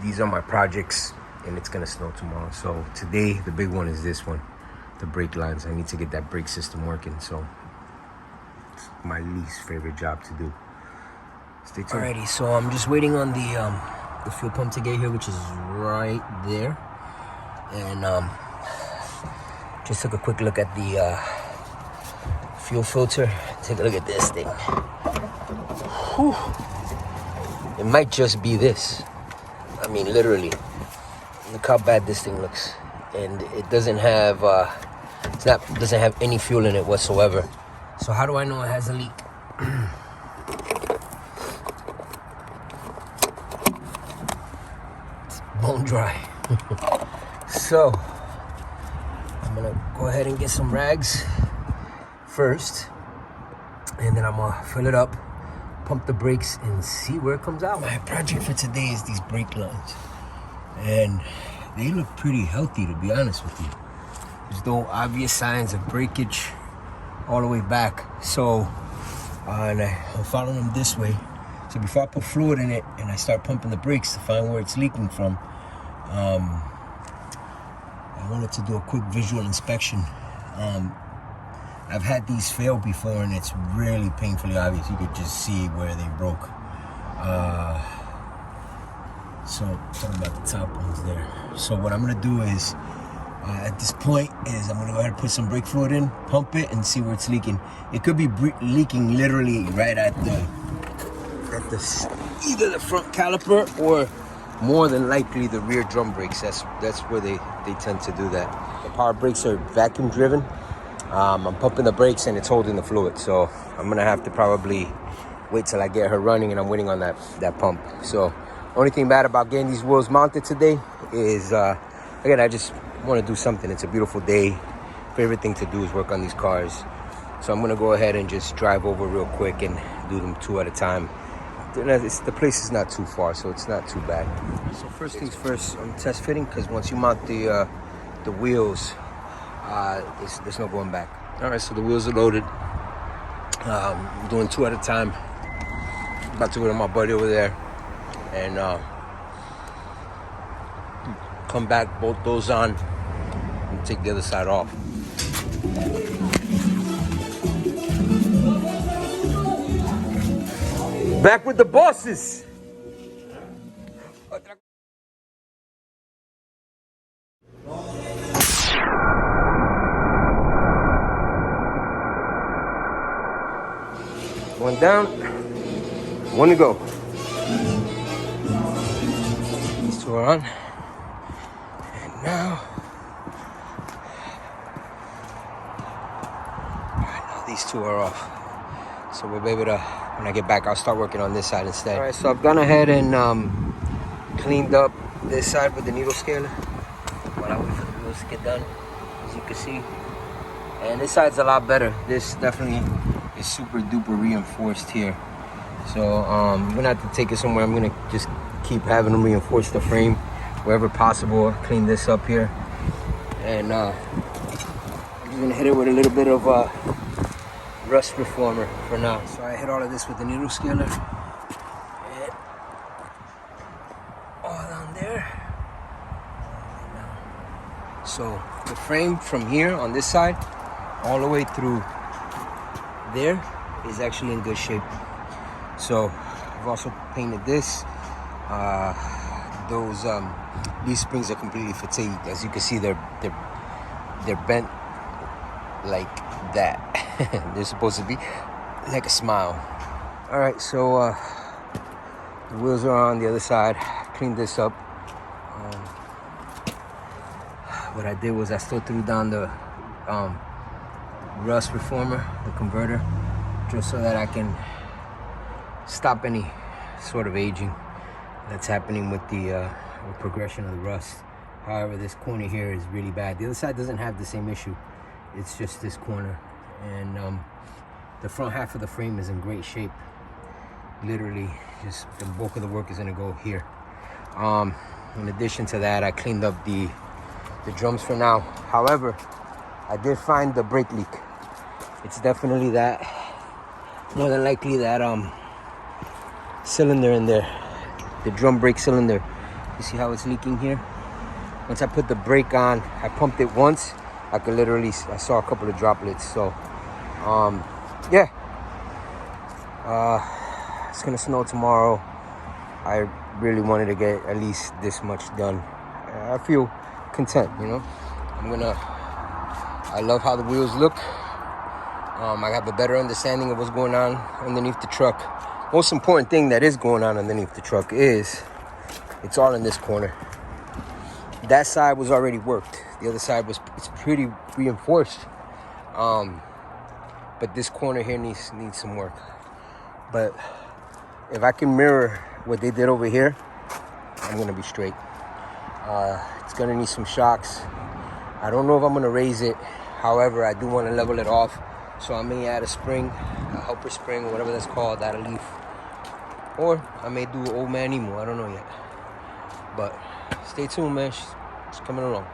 these are my projects, and it's gonna snow tomorrow. So today, the big one is this one, the brake lines. I need to get that brake system working. So it's my least favorite job to do. Stay tuned. Alrighty, so I'm just waiting on the fuel pump to get here, which is right there, and just took a quick look at the fuel filter. Take a look at this thing. Whew. It might just be this. I mean, literally. Look how bad this thing looks, and it doesn't have doesn't have any fuel in it whatsoever. So how do I know it has a leak? It's bone dry. So I'm gonna go ahead and get some rags first, and then I'm gonna fill it up, pump the brakes, and see where it comes out. My project for today is these brake lines, and they look pretty healthy, to be honest with you. There's no obvious signs of breakage all the way back. So and I'm following them this way. So before I put fluid in it and I start pumping the brakes to find where it's leaking from, I wanted to do a quick visual inspection. I've had these fail before, and it's really painfully obvious. You could just see where they broke. So talking about the top ones there. So what I'm gonna do is, at this point, is I'm gonna go ahead and put some brake fluid in, pump it, and see where it's leaking. It could be leaking literally right at either the front caliper or more than likely the rear drum brakes. That's where they tend to do that. The power brakes are vacuum driven. I'm pumping the brakes and it's holding the fluid, so I'm gonna have to probably wait till I get her running, and I'm waiting on that pump. So only thing bad about getting these wheels mounted today is again, I just want to do something. It's a beautiful day. Favorite thing to do is work on these cars, so I'm gonna go ahead and just drive over real quick and do them two at a time. The place is not too far, so it's not too bad. So first things first, I'm test fitting, because once you mount the wheels, there's no going back. All right, so the wheels are loaded. I'm doing two at a time. About to go to my buddy over there and come back, bolt those on, and take the other side off. Back with the bosses. One down, one to go. These two are on. And now, these two are off. So we'll be able to, when I get back, I'll start working on this side instead. All right, so I've gone ahead and cleaned up this side with the needle scaler while I wait for the wheels to get done, as you can see. And this side's a lot better. This definitely is super duper reinforced here. So I'm gonna have to take it somewhere. I'm gonna just keep having them reinforce the frame wherever possible. Clean this up here, and I'm just gonna hit it with a little bit of Rust Reformer for now. So I hit all of this with the needle scaler, and all down there. So the frame from here on this side all the way through there is actually in good shape. So I've also painted this. These springs are completely fatigued. As you can see, they're bent like that. They're supposed to be like a smile. All right, so the wheels are on the other side. Cleaned this up. What I did was I still threw down the Rust Reformer, the converter, just so that I can stop any sort of aging that's happening with the progression of the rust. However, this corner here is really bad. The other side doesn't have the same issue. It's just this corner, and the front half of the frame is in great shape. Literally, just the bulk of the work is gonna go here. In addition to that, I cleaned up the drums for now. However, I did find the brake leak. It's definitely that, more than likely that cylinder in there, the drum brake cylinder You see how it's leaking here? Once I put the brake on, I pumped it once, I could literally, I saw a couple of droplets. So, yeah. It's gonna snow tomorrow. I really wanted to get at least this much done. I feel content, you know? I love how the wheels look. I have a better understanding of what's going on underneath the truck. Most important thing that is going on underneath the truck is it's all in this corner. That side was already worked. The other side it's pretty reinforced. But this corner here needs some work. But if I can mirror what they did over here, I'm gonna be straight. It's gonna need some shocks. I don't know if I'm gonna raise it. However, I do want to level it off. So I may add a spring, a helper spring, whatever that's called, add a leaf. Or I may do an old man emo, I don't know yet. But stay tuned, man, it's coming along.